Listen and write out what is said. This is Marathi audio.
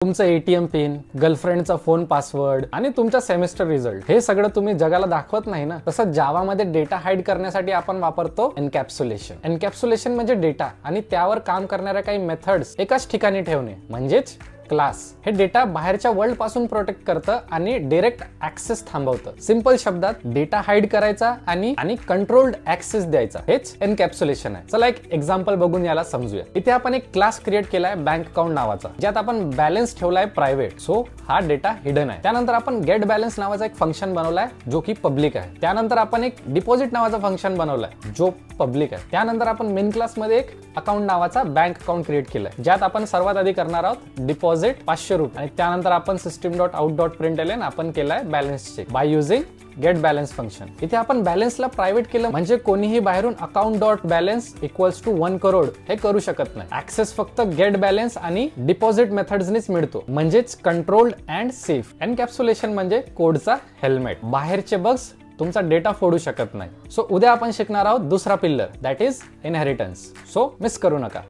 तुमचं एटीएम पिन, गर्लफ्रेंडचा फोन पासवर्ड आणि तुमचा सेमेस्टर रिझल्ट हे सगळं तुम्ही जगाला दाखवत नाही ना. तसं जावामध्ये डेटा हाईड करण्यासाठी आपण वापरतो एन्कॅप्सुलेशन. एन्कॅप्सुलेशन म्हणजे डेटा आणि त्यावर काम करणाऱ्या काही मेथड्स एकाच ठिकाणी ठेवणे म्हणजेच क्लास. हे डेटा बाहेरच्या वर्ल्ड पासून प्रोटेक्ट करतं आणि डायरेक्ट ऍक्सेस थांबवतं. सिंपल शब्दात डेटा हाईड करायचा आणि कंट्रोल्ड ऍक्सेस द्यायचा, हेच एन्कॅप्सुलेशन आहे. चला एक एक्झाम्पल बघून याला समजूया. इथे आपण एक क्लास क्रिएट केलाय बँक अकाउंट नावाचा, ज्यात आपण बॅलन्स ठेवलाय प्रायव्हेट, सो हा डेटा हिडन आहे. त्यानंतर आपण गेट बॅलन्स नावाचा एक फंक्शन बनवलाय जो की पब्लिक आहे. त्यानंतर आपण एक डिपॉझिट नावाचा फंक्शन बनवलाय जो पब्लिक आहे. त्यानंतर आपण मेन क्लास मध्ये एक अकाउंट नावाचा बँक अकाउंट क्रिएट केलाय, ज्यात आपण सर्वात आधी करणार आहोत डिपॉझिट 500 रुपये. आणि त्यानंतर आपण system.out.println आपण केलाय balance check by using get balance function. इथे आपण बॅलन्सला प्रायव्हेट केलं म्हणजे कोणीही बाहेरून account dot balance equals to 1 crore हे करू शकत नाही. ऍक्सेस फक्त गेट बॅलन्स आणि डिपॉझिट मेथड्सनीच मिळतो, म्हणजेच कंट्रोल्ड अँड सेफ. एन्कॅप्सुलेशन म्हणजे कोडचा हेल्मेट. बाहेरचे बग्स तुमचा डेटा फोडू शकत नाही. सो उद्या आपण शिकणार आहोत दुसरा pillar, that is inheritance. So miss करू नका.